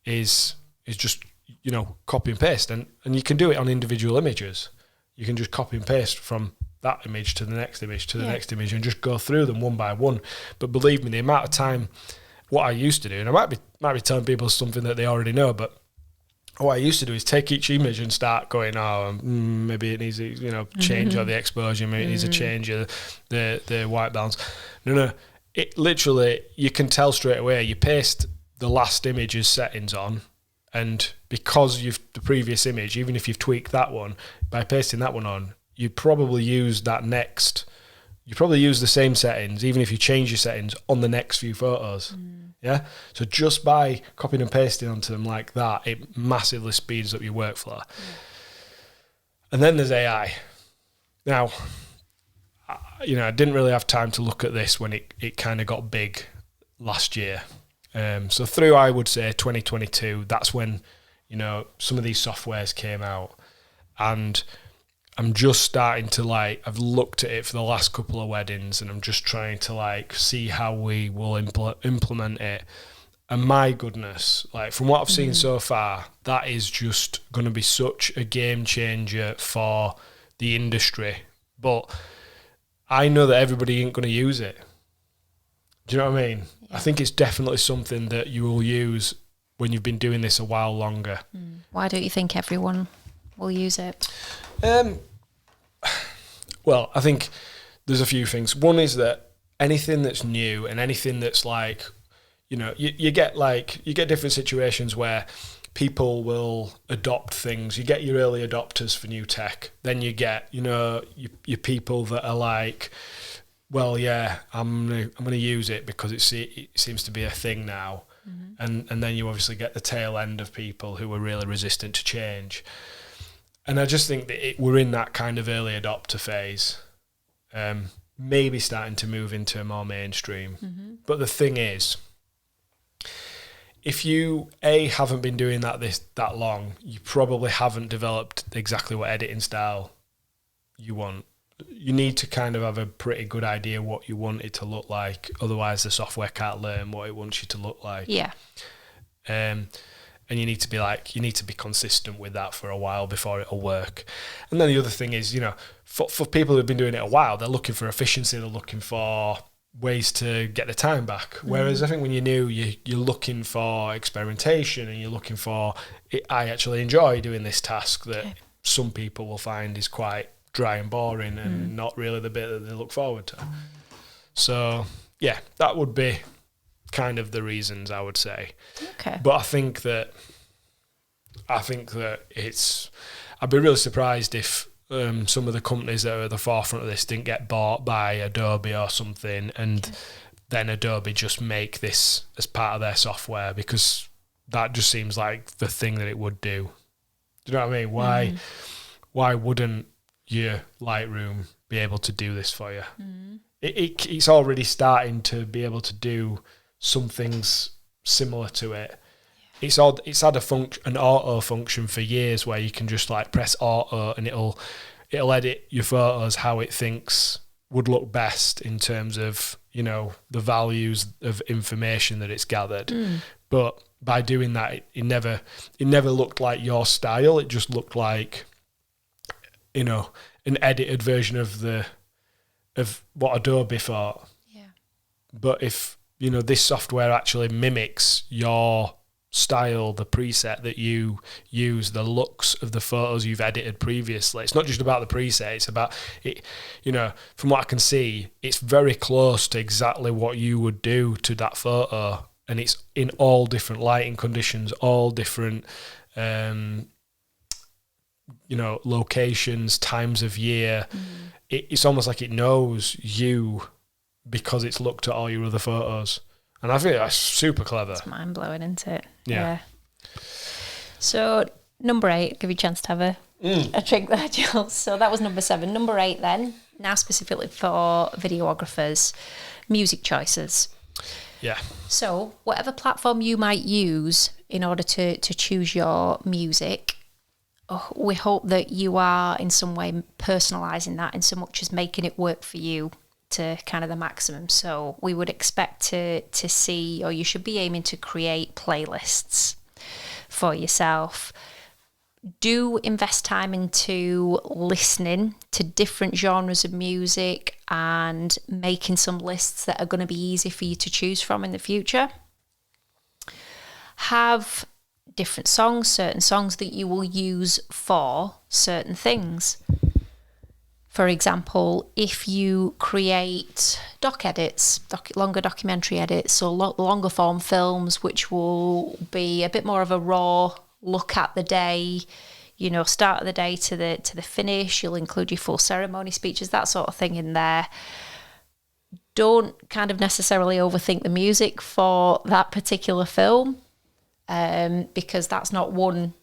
is just, you know, copy and paste, and you can do it on individual images. You can just copy and paste from that image to the next image to the next image and just go through them one by one. But believe me, the amount of time, what I used to do, and I might be telling people something that they already know, but what I used to do is take each image and start going, maybe it needs to, you know, change or the exposure, maybe it needs to change the white balance. No. It literally, you can tell straight away. You paste the last image's settings on, and because the previous image, even if you've tweaked that one, by pasting that one on, you probably use the same settings, even if you change your settings on the next few photos. Yeah. So just by copying and pasting onto them like that, it massively speeds up your workflow. And then there's AI. Now, you know, I didn't really have time to look at this when it kind of got big last year. So through, I would say, 2022, that's when, you know, some of these softwares came out, and I'm just starting to, like, I've looked at it for the last couple of weddings, and I'm just trying to, like, see how we will implement it. And my goodness, like, from what I've seen so far, that is just going to be such a game changer for the industry. But I know that everybody ain't going to use it. Do you know what I mean? Yeah. I think it's definitely something that you will use when you've been doing this a while longer. Why don't you think everyone will use it? Well, I think there's a few things. One is that anything that's new and anything that's, like, you know, you get different situations where people will adopt things. You get your early adopters for new tech. Then you get, you know, your people that are like, well, yeah, I'm gonna use it because it seems to be a thing now. And then you obviously get the tail end of people who are really resistant to change. And I just think that we're in that kind of early adopter phase, maybe starting to move into more mainstream. But the thing is, if you haven't been doing that long, you probably haven't developed exactly what editing style you want. You need to kind of have a pretty good idea what you want it to look like. Otherwise, the software can't learn what it wants you to look like. Yeah. And you need to be consistent with that for a while before it'll work. And then the other thing is, you know, for people who've been doing it a while, they're looking for efficiency. They're looking for ways to get the time back. Whereas I think when you're new, you're looking for experimentation, and you're looking for, I actually enjoy doing this task that some people will find is quite dry and boring and not really the bit that they look forward to. So yeah, that would be kind of the reasons, I would say. Okay. But I think that I'd be really surprised if some of the companies that are at the forefront of this didn't get bought by Adobe or something, and then Adobe just make this as part of their software, because that just seems like the thing that it would do. Do you know what I mean? Why wouldn't your Lightroom be able to do this for you? It's already starting to be able to do some things similar to it. It's had an auto function for years where you can just like press auto and it'll edit your photos how it thinks would look best in terms of, you know, the values of information that it's gathered. But by doing that, it never looked like your style. It just looked like, you know, an edited version of what Adobe thought. Yeah. But if, you know, this software actually mimics your style, the preset that you use, the looks of the photos you've edited previously. It's not just about the preset, it's about it, you know, from what I can see, it's very close to exactly what you would do to that photo, and it's in all different lighting conditions, all different you know, locations, times of year. It's almost like it knows you because it's looked at all your other photos. And I think that's super clever. It's mind-blowing, isn't it? Yeah. So, number 8, I'll give you a chance to have a drink there, Jules. So that was number 7. Number 8 then, now specifically for videographers, music choices. Yeah. So, whatever platform you might use in order to choose your music, we hope that you are in some way personalising that in so much as making it work for you to kind of the maximum. So we would expect to see, or you should be aiming to create playlists for yourself. Do invest time into listening to different genres of music and making some lists that are going to be easy for you to choose from in the future. Have different songs, certain songs that you will use for certain things. For example, if you create doc edits, longer documentary edits, or longer form films, which will be a bit more of a raw look at the day, you know, start of the day to the finish, you'll include your full ceremony speeches, that sort of thing in there. Don't kind of necessarily overthink the music for that particular film, because that's not one,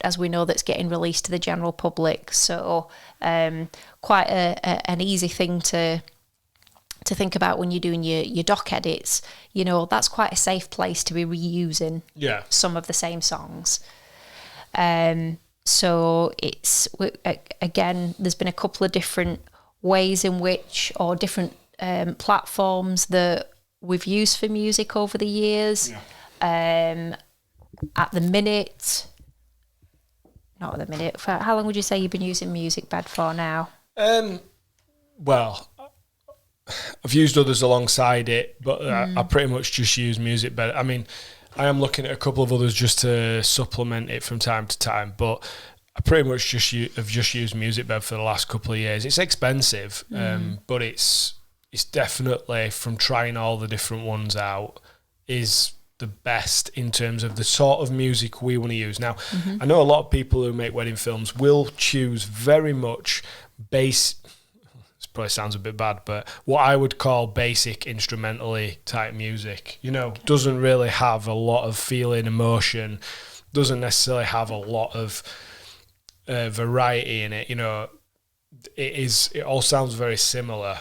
as we know, that's getting released to the general public. So quite an easy thing to think about when you're doing your doc edits. You know, that's quite a safe place to be reusing some of the same songs. So it's, again, there's been a couple of different ways in which, or different platforms that we've used for music over the years. At the minute, not at the minute, for how long would you say you've been using MusicBed for now? Well, I've used others alongside it, but I pretty much just use MusicBed. I mean, I am looking at a couple of others just to supplement it from time to time, but I pretty much have just used MusicBed for the last couple of years. It's expensive, but it's definitely, from trying all the different ones out, is the best in terms of the sort of music we want to use. Now, I know a lot of people who make wedding films will choose very much this probably sounds a bit bad, but what I would call basic instrumentally type music, you know, doesn't really have a lot of feeling, emotion, doesn't necessarily have a lot of variety in it, you know. It all sounds very similar.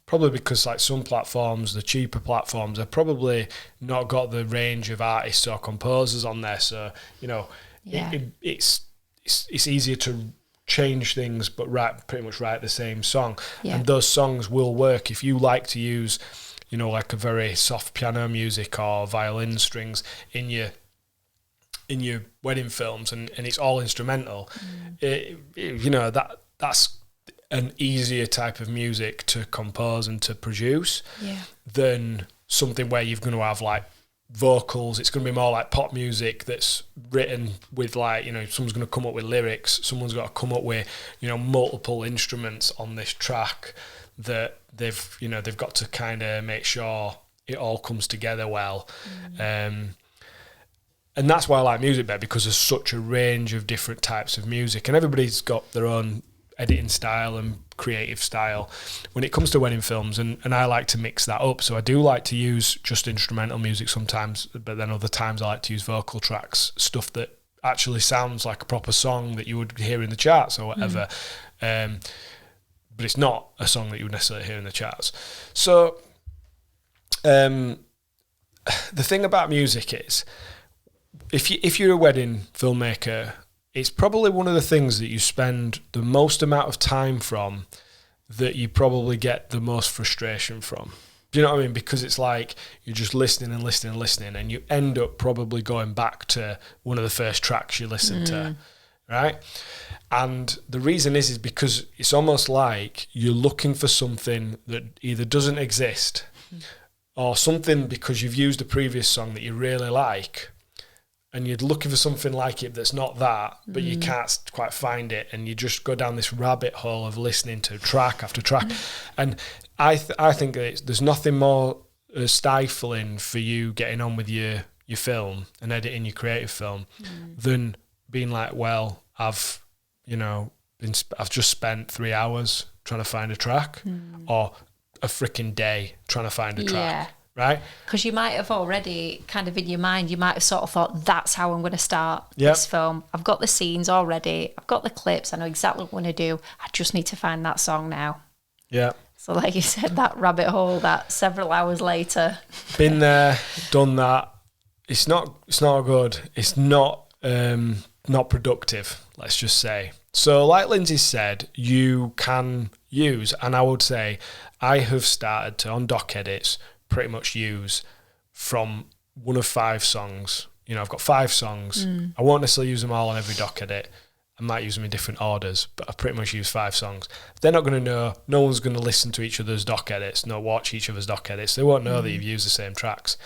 Probably because like some platforms, the cheaper platforms, have probably not got the range of artists or composers on there. So, you know, it's easier to change things, but pretty much write the same song. And those songs will work if you like to use, you know, like a very soft piano music or violin strings in your wedding films, and it's all instrumental. You know, that's an easier type of music to compose and to produce than something where you're going to have like vocals. It's going to be more like pop music that's written with, like, you know, someone's going to come up with lyrics, someone's got to come up with, you know, multiple instruments on this track that they've got to kind of make sure it all comes together well. And that's why I like music better, because there's such a range of different types of music, and everybody's got their own editing style and creative style when it comes to wedding films, and I like to mix that up. So I do like to use just instrumental music sometimes, but then other times I like to use vocal tracks, stuff that actually sounds like a proper song that you would hear in the charts or whatever. But it's not a song that you would necessarily hear in the charts. So the thing about music is, if you're a wedding filmmaker, it's probably one of the things that you spend the most amount of time from, that you probably get the most frustration from. Do you know what I mean? Because it's like you're just listening and listening and listening, and you end up probably going back to one of the first tracks you listened to, right? And the reason is because it's almost like you're looking for something that either doesn't exist, or something because you've used a previous song that you really like, and you're looking for something like it that's not that, but you can't quite find it, and you just go down this rabbit hole of listening to track after track. And I think that there's nothing more stifling for you getting on with your film and editing your creative film than being like, well, I've just spent 3 hours trying to find a track, or a freaking day trying to find a track. Right? Because you might have already kind of in your mind, you might have sort of thought, that's how I'm going to start this film. I've got the scenes already. I've got the clips. I know exactly what I want to do. I just need to find that song now. Yeah. So like you said, that rabbit hole, that several hours later. Been there, done that. It's not good. It's not productive, let's just say. So like Lyndsey said, you can use, and I would say I have started to, on doc edits, pretty much use from one of 5 songs. I've got 5 songs. I won't necessarily use them all on every doc edit. I might use them in different orders, but I pretty much use 5 songs. They're not going to know. No one's going to listen to each other's doc edits, not watch each other's doc edits. They won't know that you've used the same tracks.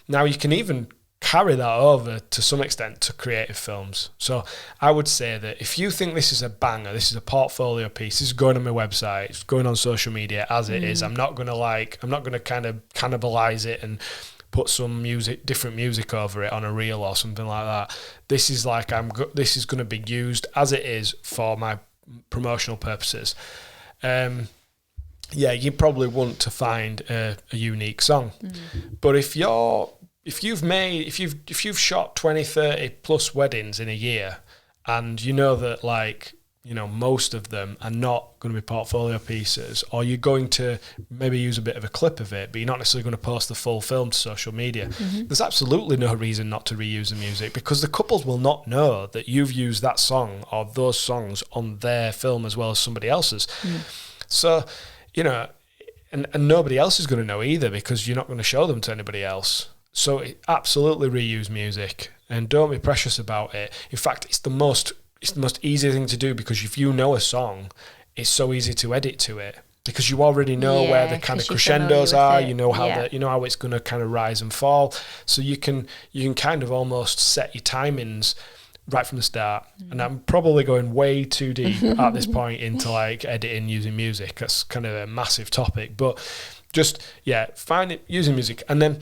Now, you can even carry that over to some extent to creative films. So I would say that if you think this is a banger, this is a portfolio piece, this is going on my website, it's going on social media as it is, I'm not going to kind of cannibalize it and put some different music over it on a reel or something like that. This is like, this is going to be used as it is for my promotional purposes. You probably want to find a unique song. But if you've shot 20, 30 plus weddings in a year, and you know that most of them are not going to be portfolio pieces, or you're going to maybe use a bit of a clip of it, but you're not necessarily going to post the full film to social media, there's absolutely no reason not to reuse the music, because the couples will not know that you've used that song or those songs on their film as well as somebody else's. So, and nobody else is going to know either, because you're not going to show them to anybody else. So absolutely reuse music, and don't be precious about it. In fact, it's the most easy thing to do, because if you know a song, it's so easy to edit to it, because you already know where the kind of crescendos are. You know how how it's going to kind of rise and fall. So you can kind of almost set your timings right from the start. And I'm probably going way too deep at this point into editing using music. That's kind of a massive topic, but just find it using music. And then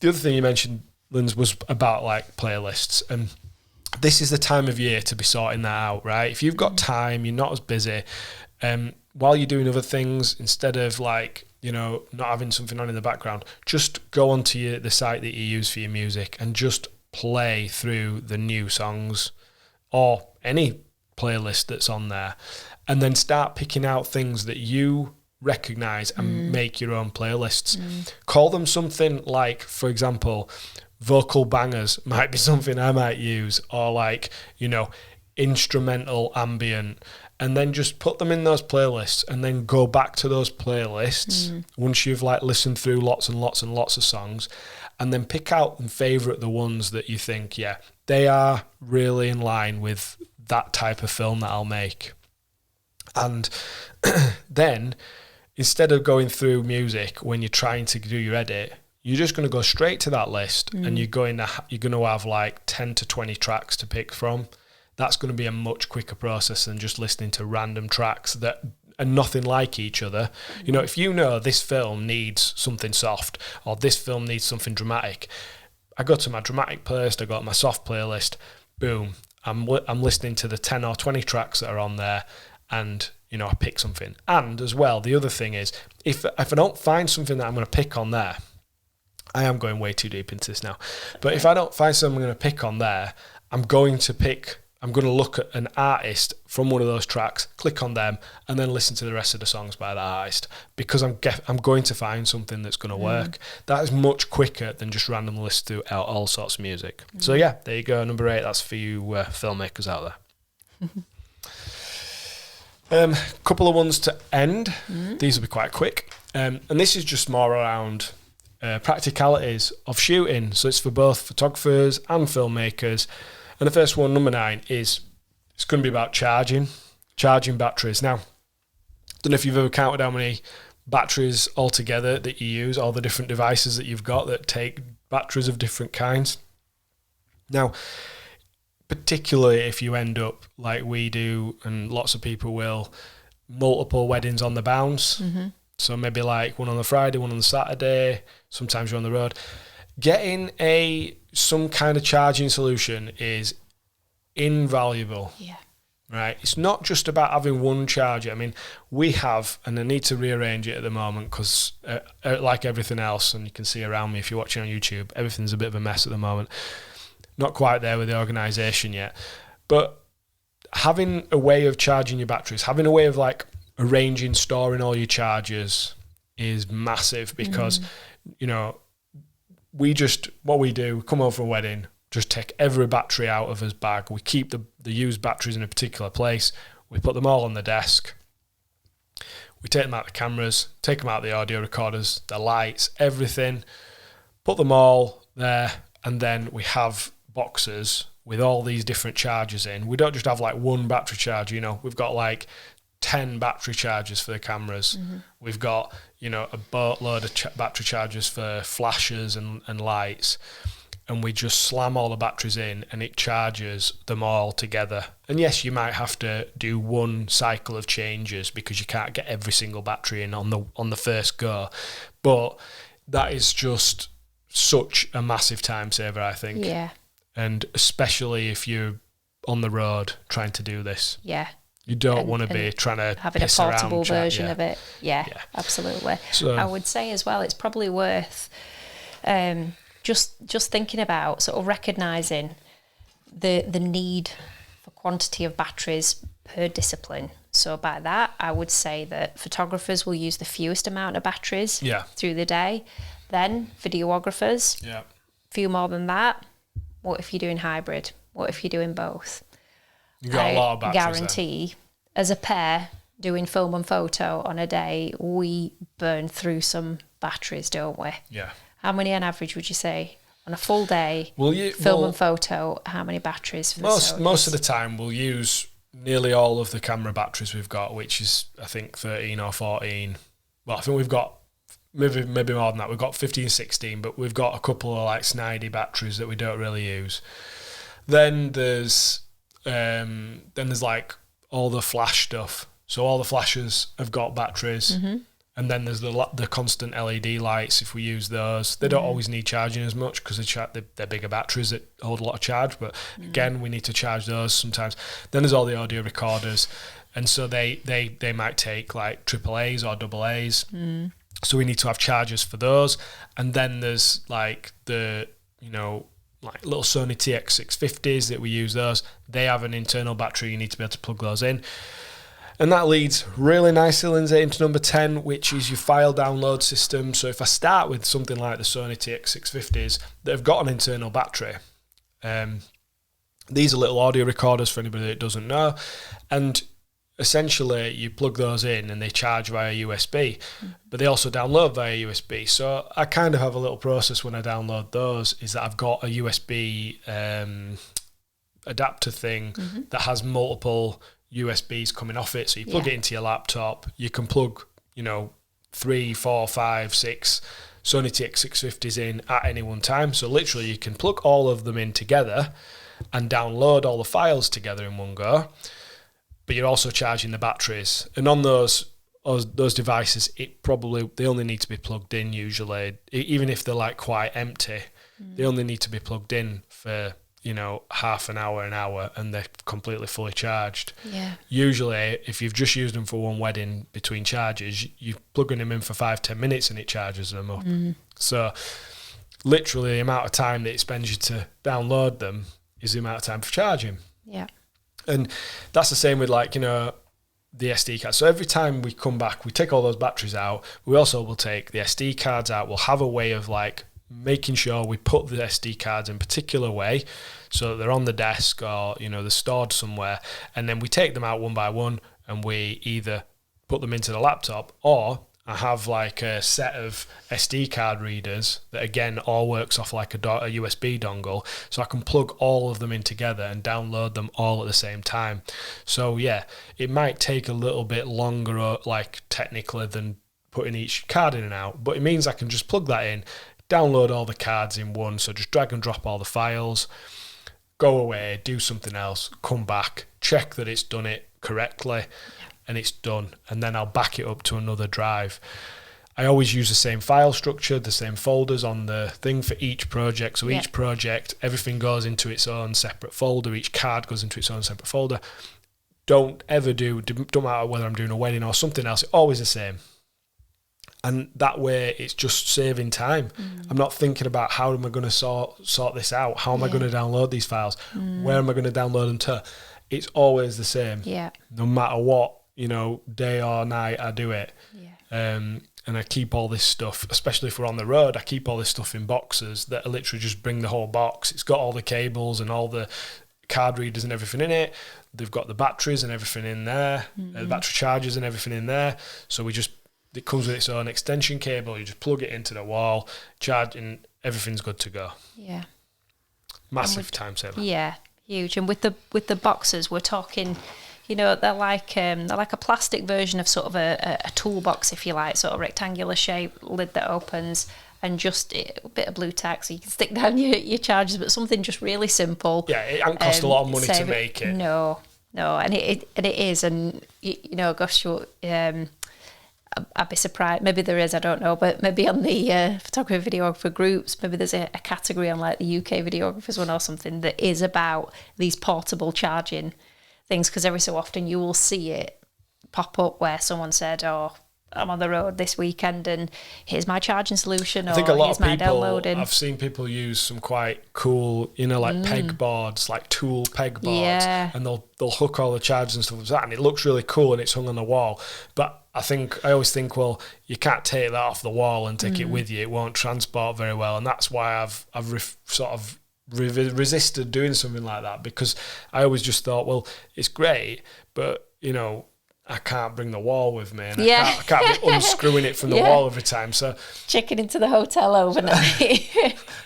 the other thing you mentioned, Linz, was about playlists, and this is the time of year to be sorting that out, right? If you've got time, you're not as busy, while you're doing other things, instead of not having something on in the background, just go onto the site that you use for your music and just play through the new songs or any playlist that's on there, and then start picking out things that you recognize and make your own playlists. Call them something like, for example, vocal bangers might be something I might use, or instrumental ambient, and then just put them in those playlists, and then go back to those playlists once you've listened through lots and lots and lots of songs, and then pick out and favorite the ones that you think they are really in line with that type of film that I'll make. And then, instead of going through music when you're trying to do your edit, you're just going to go straight to that list, and you're going to have 10 to 20 tracks to pick from. That's going to be a much quicker process than just listening to random tracks that nothing like each other. You know, if you know this film needs something soft or this film needs something dramatic, I go to my dramatic playlist, I go to my soft playlist, boom, I'm listening to the 10 or 20 tracks that are on there, and, you know, I pick something. And as well, the other thing is, if I don't find something that I'm going to pick on there, I am going way too deep into this now, but if I don't find something I'm going to pick on there, I'm going to look at an artist from one of those tracks, click on them, and then listen to the rest of the songs by that artist, because I'm going to find something that's going to work. That is much quicker than just randomly listen to all sorts of music. So yeah, there you go, number 8. That's for you filmmakers out there. Couple of ones to end. These will be quite quick, and this is just more around practicalities of shooting. So it's for both photographers and filmmakers. And the first one, number 9, is it's going to be about charging batteries. Now, don't know if you've ever counted how many batteries altogether that you use, all the different devices that you've got that take batteries of different kinds. Now, particularly if you end up like we do, and lots of people will, multiple weddings on the bounce. So maybe like one on the Friday, one on the Saturday, sometimes you're on the road. Getting some kind of charging solution is invaluable. Yeah. Right? It's not just about having one charger. I mean, we have, and I need to rearrange it at the moment because like everything else, and you can see around me if you're watching on YouTube, everything's a bit of a mess at the moment. Not quite there with the organisation yet. But having a way of charging your batteries, having a way of like arranging, storing all your chargers is massive, because, you know, what we do, come over for a wedding, just take every battery out of his bag. We keep the used batteries in a particular place. We put them all on the desk. We take them out of the cameras, take them out of the audio recorders, the lights, everything, put them all there, and then we have boxes with all these different chargers in. We don't just have like one battery charger, you know, we've got like 10 battery chargers for the cameras. We've got, you know, a boatload of battery chargers for flashes and lights, and we just slam all the batteries in and it charges them all together. And yes, you might have to do one cycle of changes because you can't get every single battery in on the first go, but that is just such a massive time saver, I think. Yeah. And especially if you're on the road trying to do this. Yeah. You don't want to be trying to having a portable version of it. Yeah, absolutely. So, I would say as well, it's probably worth just thinking about sort of recognising the need for quantity of batteries per discipline. So by that, I would say that photographers will use the fewest amount of batteries through the day. Then videographers, few more than that. What if you're doing hybrid? What if you're doing both? You got a lot of batteries. Guarantee, as a pair doing film and photo on a day, we burn through some batteries, don't we? Yeah. How many on average would you say on a full day? Film and photo, how many batteries for the most of the time we'll use nearly all of the camera batteries we've got, which is I think 13 or 14. Well, I think we've got maybe more than that. We've got 15, 16, but we've got a couple of like snidey batteries that we don't really use. Then there's like all the flash stuff. So all the flashes have got batteries. And then there's the constant LED lights. If we use those, they don't always need charging as much because they're bigger batteries that hold a lot of charge. But again, we need to charge those sometimes. Then there's all the audio recorders. And so they might take like AAAs or AA's. So we need to have chargers for those. And then there's like the, you know, like little Sony TX650s that we use those. They have an internal battery. You need to be able to plug those in. And that leads really nicely, Lyndsey, into number 10, which is your file download system. So if I start with something like the Sony TX650s that have got an internal battery, these are little audio recorders for anybody that doesn't know. And essentially you plug those in and they charge via USB, but they also download via USB. So I kind of have a little process when I download those, is that I've got a USB adapter thing that has multiple USBs coming off it. So you plug it into your laptop, you can plug, 3, 4, 5, 6 Sony TX650s in at any one time. So literally you can plug all of them in together and download all the files together in one go. but you're also charging the batteries. And on those devices, they only need to be plugged in usually, even if they're like quite empty. They only need to be plugged in for half an hour, and they're completely fully charged. Yeah. Usually, if you've just used them for one wedding between charges, you're plugging them in for 5-10 minutes and it charges them up. So literally the amount of time that it spends you to download them is the amount of time for charging. Yeah. And that's the same with the SD card. So every time we come back, we take all those batteries out. We also will take the SD cards out. We'll have a way of making sure we put the SD cards in a particular way so that they're on the desk or, they're stored somewhere. And then we take them out one by one and we either put them into the laptop, or I have a set of SD card readers that again all works off a USB dongle, so I can plug all of them in together and download them all at the same time. So yeah, it might take a little bit longer technically than putting each card in and out, but it means I can just plug that in, download all the cards in one, so just drag and drop all the files, go away, do something else, come back, check that it's done it correctly, and it's done, and then I'll back it up to another drive. I always use the same file structure, the same folders on the thing for each project. So each project, everything goes into its own separate folder. Each card goes into its own separate folder. Don't matter whether I'm doing a wedding or something else, it's always the same. And that way it's just saving time. I'm not thinking about how am I going to sort this out? How am I going to download these files? Where am I going to download them to? It's always the same. Yeah. No matter what, day or night, I do it. Yeah. And I keep all this stuff, especially if we're on the road, I keep all this stuff in boxes that I literally just bring the whole box. It's got all the cables and all the card readers and everything in it. They've got the batteries and everything in there, the battery chargers and everything in there. So it comes with its own extension cable. You just plug it into the wall, charge, and everything's good to go. Yeah. Massive time saver. Yeah, huge. And with the boxes, we're talking, they're like a plastic version of sort of a toolbox, if you like, sort of rectangular shape, lid that opens, and just a bit of blue tack so you can stick down your chargers, but something just really simple. Yeah, it doesn't cost a lot of money to make it. No, and it is, and gosh, I'd be surprised. Maybe there is, I don't know, but maybe on the photography videographer groups, maybe there's a category on the UK videographers one or something that is about these portable charging things, because every so often you will see it pop up where someone said, "Oh, I'm on the road this weekend and here's my charging solution," or I think a lot here's of my people, downloading. I've seen people use some quite cool, peg boards, like tool peg boards, and they'll hook all the chargers and stuff like that, and it looks really cool and it's hung on the wall. But I always think, well, you can't take that off the wall and take it with you. It won't transport very well, and that's why I've resisted doing something like that, because I always just thought, well, it's great, but I can't bring the wall with me, and I can't be unscrewing it from the wall every time. So checking into the hotel overnight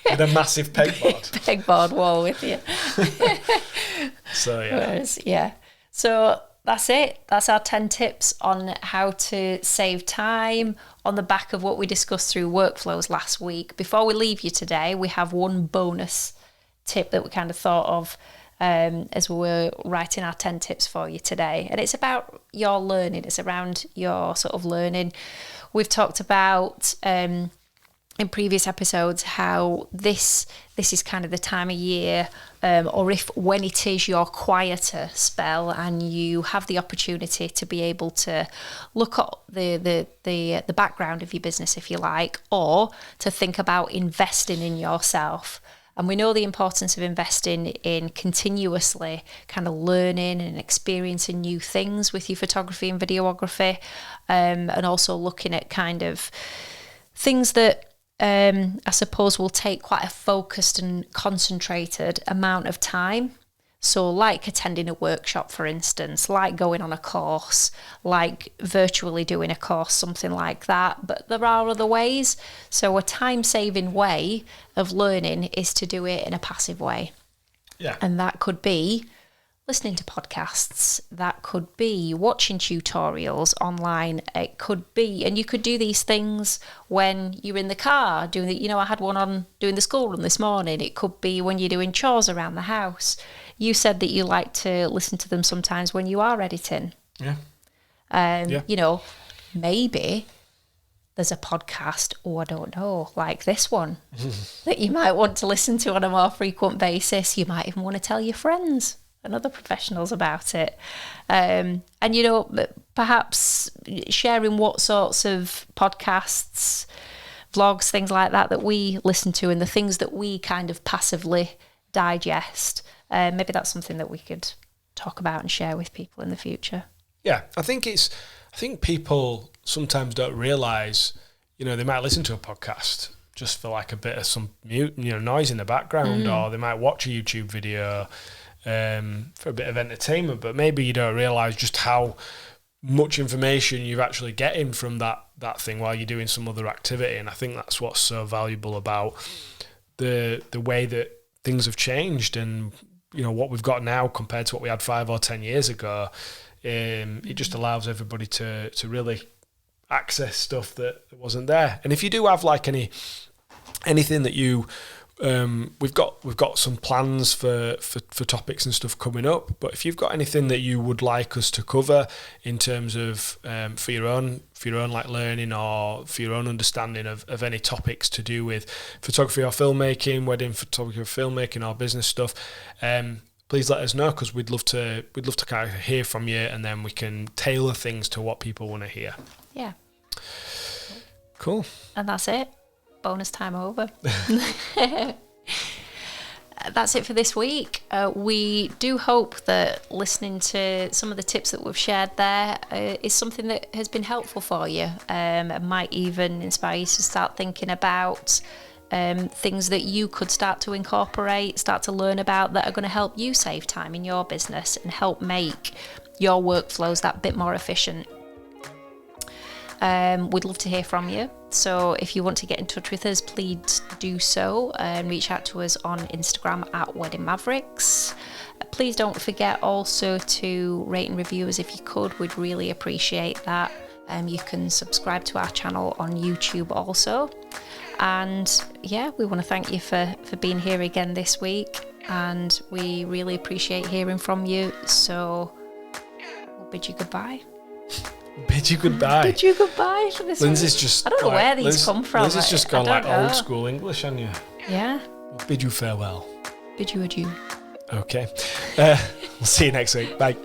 with a massive pegboard wall with you. So So that's it. That's our 10 tips on how to save time on the back of what we discussed through workflows last week. Before we leave you today, we have one bonus tip that we kind of thought of as we were writing our 10 tips for you today. And it's about your learning. It's around your sort of learning. We've talked about in previous episodes how this is kind of the time of year, or when it is your quieter spell and you have the opportunity to be able to look at the background of your business, if you like, or to think about investing in yourself. And we know the importance of investing in continuously kind of learning and experiencing new things with your photography and videography, and also looking at kind of things that I suppose will take quite a focused and concentrated amount of time. So like attending a workshop, for instance, like going on a course, like virtually doing a course, something like that. But there are other ways. So a time-saving way of learning is to do it in a passive way. Yeah. And that could be listening to podcasts, that could be watching tutorials online, it could be, and you could do these things when you're in the car doing the, I had one on doing the school run this morning. It could be when you're doing chores around the house. You said that you like to listen to them sometimes when you are editing. Yeah. Maybe there's a podcast, I don't know, like this one that you might want to listen to on a more frequent basis. You might even want to tell your friends and other professionals about it. Perhaps sharing what sorts of podcasts, vlogs, things like that we listen to and the things that we kind of passively digest. Maybe that's something that we could talk about and share with people in the future. Yeah, I think people sometimes don't realise, they might listen to a podcast just for like a bit of some noise in the background, or they might watch a YouTube video for a bit of entertainment, but maybe you don't realise just how much information you're actually getting from that thing while you're doing some other activity. And I think that's what's so valuable about the way that things have changed and what we've got now compared to what we had 5 or 10 years ago. It just allows everybody to really access stuff that wasn't there. And if you do have like anything that you we've got some plans for topics and stuff coming up, but if you've got anything that you would like us to cover in terms of for your own like learning or for your own understanding of any topics to do with photography or filmmaking, wedding photography or filmmaking or business stuff, please let us know, because we'd love to kind of hear from you, and then we can tailor things to what people want to hear. Yeah. Cool. And that's it. Bonus time over. That's it for this week. We do hope that listening to some of the tips that we've shared there is something that has been helpful for you, and might even inspire you to start thinking about things that you could start to incorporate, start to learn about, that are going to help you save time in your business and help make your workflows that bit more efficient. We'd love to hear from you. So if you want to get in touch with us, please do so and reach out to us on Instagram at Wedding Mavericks. Please don't forget also to rate and review us if you could. We'd really appreciate that. You can subscribe to our channel on YouTube also. And yeah, we want to thank you for being here again this week, and we really appreciate hearing from you. So we'll bid you goodbye. Bid you goodbye. Bid you goodbye for this Lindsay's week. just, I don't know where these come from. Lindsay's just gone like old school English on you. Yeah. Bid you farewell. Bid you adieu. Okay. We'll see you next week. Bye.